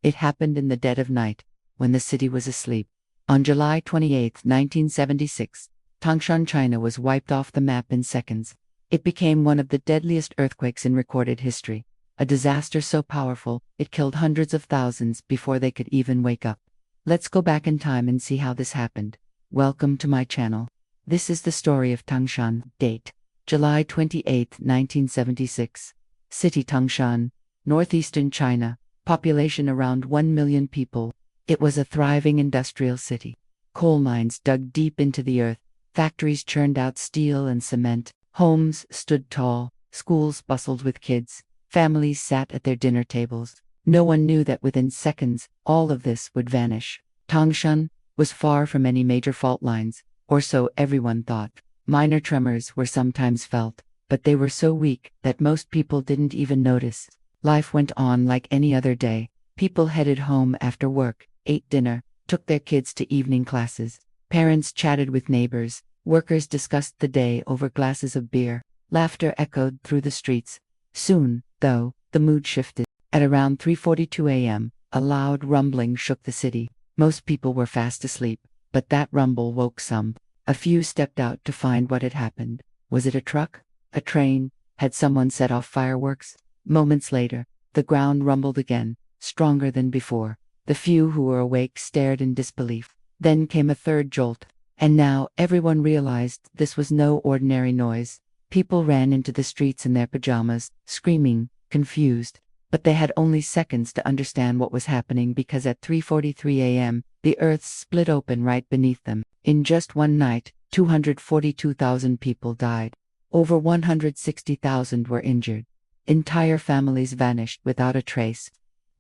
It happened in the dead of night, when the city was asleep. On July 28, 1976, Tangshan, China was wiped off the map in seconds. It became one of the deadliest earthquakes in recorded history, a disaster so powerful it killed hundreds of thousands before they could even wake up. Let's go back in time and see how this happened. Welcome to my channel. This is the story of Tangshan. Date: July 28, 1976. City: Tangshan, northeastern China. Population around 1 million people. It was a thriving industrial city. Coal mines dug deep into the earth, factories churned out steel and cement, homes stood tall, schools bustled with kids, families sat at their dinner tables. No one knew that within seconds, all of this would vanish. Tangshan was far from any major fault lines, or so everyone thought. Minor tremors were sometimes felt, but they were so weak that most people didn't even notice. Life went on like any other day. People headed home after work, ate dinner, took their kids to evening classes. Parents chatted with neighbors. Workers discussed the day over glasses of beer. Laughter echoed through the streets. Soon, though, the mood shifted. At around 3:42 a.m., a loud rumbling shook the city. Most people were fast asleep, but that rumble woke some. A few stepped out to find what had happened. Was it a truck? A train? Had someone set off fireworks? Moments later, the ground rumbled again, stronger than before. The few who were awake stared in disbelief. Then came a third jolt, and now everyone realized this was no ordinary noise. People ran into the streets in their pajamas, screaming, confused. But they had only seconds to understand what was happening, because at 3:43 a.m., the earth split open right beneath them. In just one night, 242,000 people died. Over 160,000 were injured. Entire families vanished without a trace.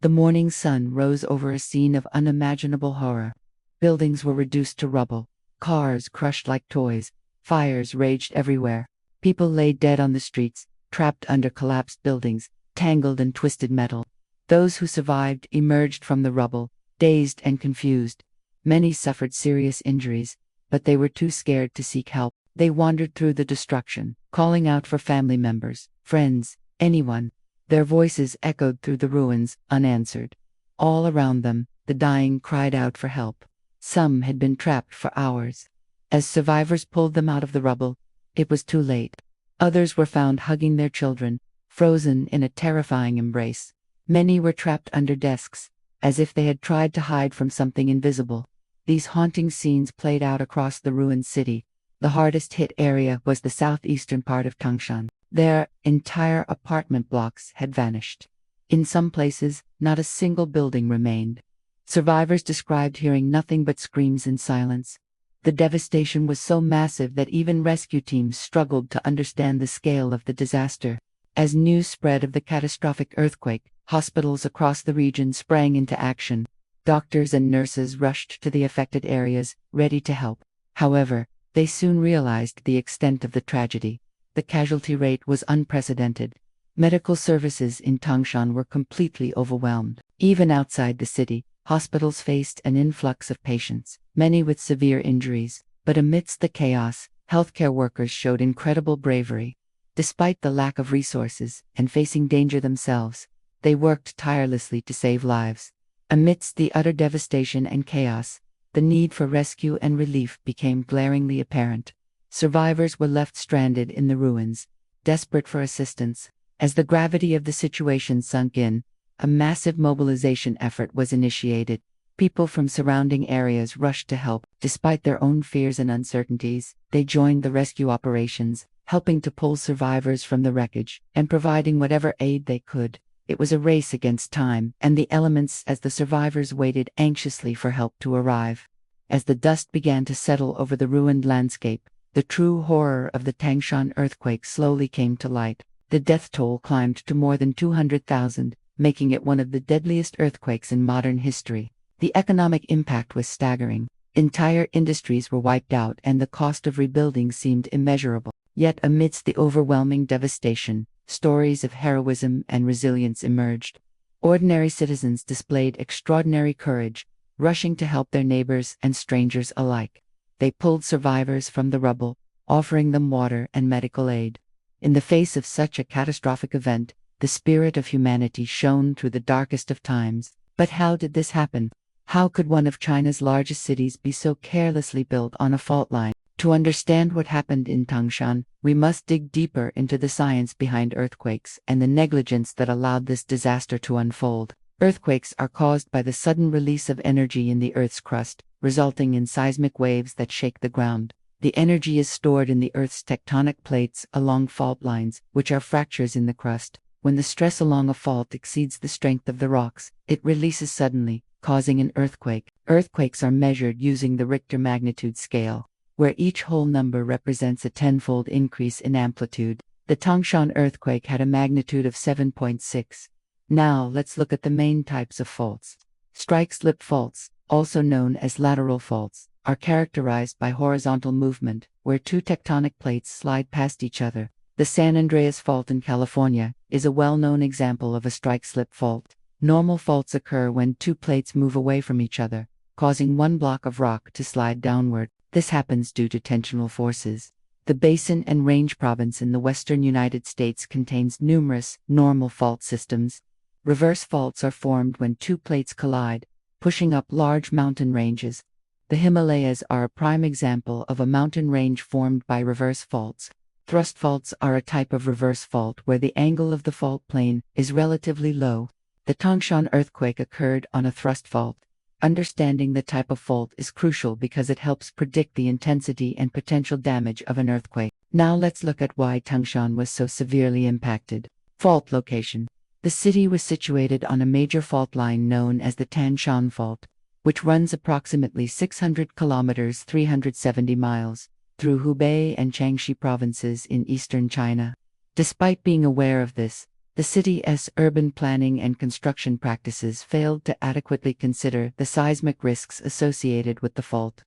The morning sun rose over a scene of unimaginable horror. Buildings were reduced to rubble, cars crushed like toys, fires raged everywhere. People lay dead on the streets, trapped under collapsed buildings, tangled in twisted metal. Those who survived emerged from the rubble, dazed and confused. Many suffered serious injuries, but they were too scared to seek help. They wandered through the destruction, calling out for family members, friends, anyone. Their voices echoed through the ruins, unanswered. All around them, the dying cried out for help. Some had been trapped for hours. As survivors pulled them out of the rubble, it was too late. Others were found hugging their children, frozen in a terrifying embrace. Many were trapped under desks, as if they had tried to hide from something invisible. These haunting scenes played out across the ruined city. The hardest hit area was the southeastern part of Tangshan. Their entire apartment blocks had vanished. In some places, not a single building remained. Survivors described hearing nothing but screams and silence. The devastation was so massive that even rescue teams struggled to understand the scale of the disaster. As news spread of the catastrophic earthquake, hospitals across the region sprang into action. Doctors and nurses rushed to the affected areas, ready to help. However, they soon realized the extent of the tragedy. The casualty rate was unprecedented. Medical services in Tangshan were completely overwhelmed. Even outside the city, hospitals faced an influx of patients, many with severe injuries. But amidst the chaos, healthcare workers showed incredible bravery. Despite the lack of resources and facing danger themselves, they worked tirelessly to save lives. Amidst the utter devastation and chaos, the need for rescue and relief became glaringly apparent. Survivors were left stranded in the ruins, desperate for assistance. As the gravity of the situation sunk in, a massive mobilization effort was initiated. People from surrounding areas rushed to help. Despite their own fears and uncertainties, they joined the rescue operations, helping to pull survivors from the wreckage and providing whatever aid they could. It was a race against time and the elements as the survivors waited anxiously for help to arrive. As the dust began to settle over the ruined landscape, the true horror of the Tangshan earthquake slowly came to light. The death toll climbed to more than 200,000, making it one of the deadliest earthquakes in modern history. The economic impact was staggering. Entire industries were wiped out and the cost of rebuilding seemed immeasurable. Yet amidst the overwhelming devastation, stories of heroism and resilience emerged. Ordinary citizens displayed extraordinary courage, rushing to help their neighbors and strangers alike. They pulled survivors from the rubble, offering them water and medical aid. In the face of such a catastrophic event, the spirit of humanity shone through the darkest of times. But how did this happen? How could one of China's largest cities be so carelessly built on a fault line? To understand what happened in Tangshan, we must dig deeper into the science behind earthquakes and the negligence that allowed this disaster to unfold. Earthquakes are caused by the sudden release of energy in the Earth's crust, resulting in seismic waves that shake the ground. The energy is stored in the Earth's tectonic plates along fault lines, which are fractures in the crust. When the stress along a fault exceeds the strength of the rocks, it releases suddenly, causing an earthquake. Earthquakes are measured using the Richter magnitude scale, where each whole number represents a tenfold increase in amplitude. The Tangshan earthquake had a magnitude of 7.6. Now let's look at the main types of faults. Strike-slip faults, also known as lateral faults, are characterized by horizontal movement, where two tectonic plates slide past each other. The San Andreas Fault in California is a well-known example of a strike-slip fault. Normal faults occur when two plates move away from each other, causing one block of rock to slide downward. This happens due to tensional forces. The Basin and Range Province in the western United States contains numerous normal fault systems. Reverse faults are formed when two plates collide, pushing up large mountain ranges. The Himalayas are a prime example of a mountain range formed by reverse faults. Thrust faults are a type of reverse fault where the angle of the fault plane is relatively low. The Tangshan earthquake occurred on a thrust fault. Understanding the type of fault is crucial because it helps predict the intensity and potential damage of an earthquake. Now let's look at why Tangshan was so severely impacted. Fault location. The city was situated on a major fault line known as the Tangshan Fault, which runs approximately 600 kilometers (370 miles) through Hubei and Jiangxi provinces in eastern China. Despite being aware of this, the city's urban planning and construction practices failed to adequately consider the seismic risks associated with the fault.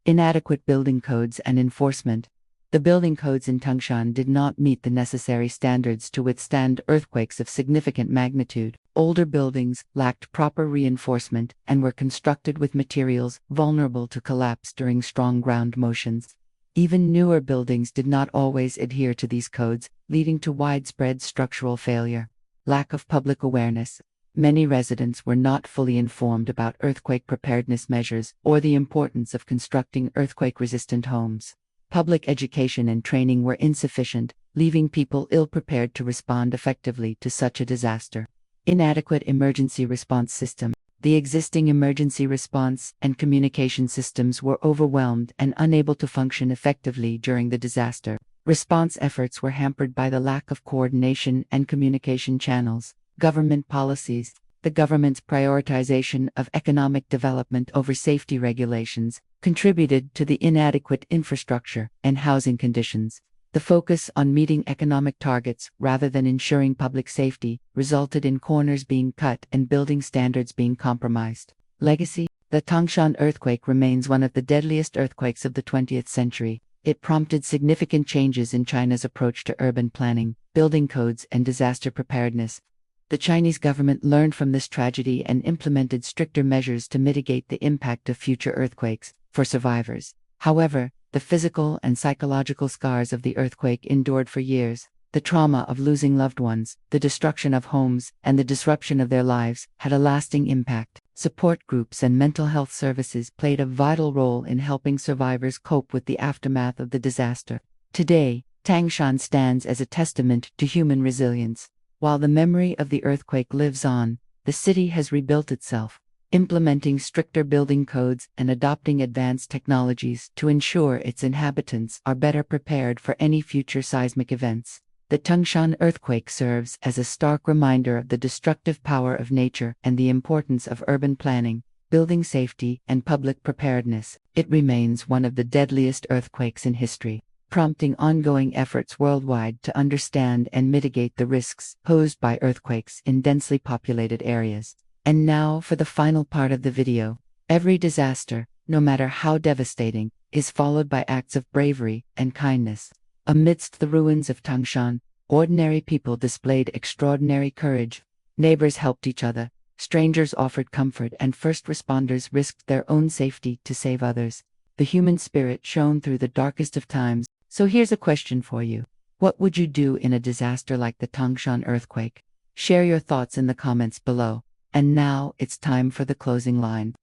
Inadequate building codes and enforcement. The building codes in Tangshan did not meet the necessary standards to withstand earthquakes of significant magnitude. Older buildings lacked proper reinforcement and were constructed with materials vulnerable to collapse during strong ground motions. Even newer buildings did not always adhere to these codes, leading to widespread structural failure. Lack of public awareness. Many residents were not fully informed about earthquake preparedness measures or the importance of constructing earthquake-resistant homes. Public education and training were insufficient, leaving people ill-prepared to respond effectively to such a disaster. Inadequate emergency response system. The existing emergency response and communication systems were overwhelmed and unable to function effectively during the disaster. Response efforts were hampered by the lack of coordination and communication channels. Government policies. The government's prioritization of economic development over safety regulations contributed to the inadequate infrastructure and housing conditions. The focus on meeting economic targets rather than ensuring public safety resulted in corners being cut and building standards being compromised. Legacy. The Tangshan earthquake remains one of the deadliest earthquakes of the 20th century. It prompted significant changes in China's approach to urban planning, building codes, and disaster preparedness. The Chinese government learned from this tragedy and implemented stricter measures to mitigate the impact of future earthquakes for survivors. However, the physical and psychological scars of the earthquake endured for years. The trauma of losing loved ones, the destruction of homes, and the disruption of their lives had a lasting impact. Support groups and mental health services played a vital role in helping survivors cope with the aftermath of the disaster. Today, Tangshan stands as a testament to human resilience. While the memory of the earthquake lives on, the city has rebuilt itself, implementing stricter building codes and adopting advanced technologies to ensure its inhabitants are better prepared for any future seismic events. The Tangshan earthquake serves as a stark reminder of the destructive power of nature and the importance of urban planning, building safety, and public preparedness. It remains one of the deadliest earthquakes in history, prompting ongoing efforts worldwide to understand and mitigate the risks posed by earthquakes in densely populated areas. And now for the final part of the video. Every disaster, no matter how devastating, is followed by acts of bravery and kindness. Amidst the ruins of Tangshan, ordinary people displayed extraordinary courage. Neighbors helped each other, strangers offered comfort, and first responders risked their own safety to save others. The human spirit shone through the darkest of times. So here's a question for you. What would you do in a disaster like the Tangshan earthquake? Share your thoughts in the comments below. And now it's time for the closing line.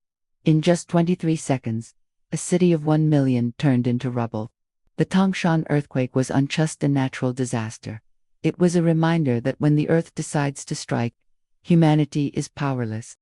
In just 23 seconds, a city of 1 million turned into rubble. The Tangshan earthquake was unjust a natural disaster. It was a reminder that when the earth decides to strike, humanity is powerless.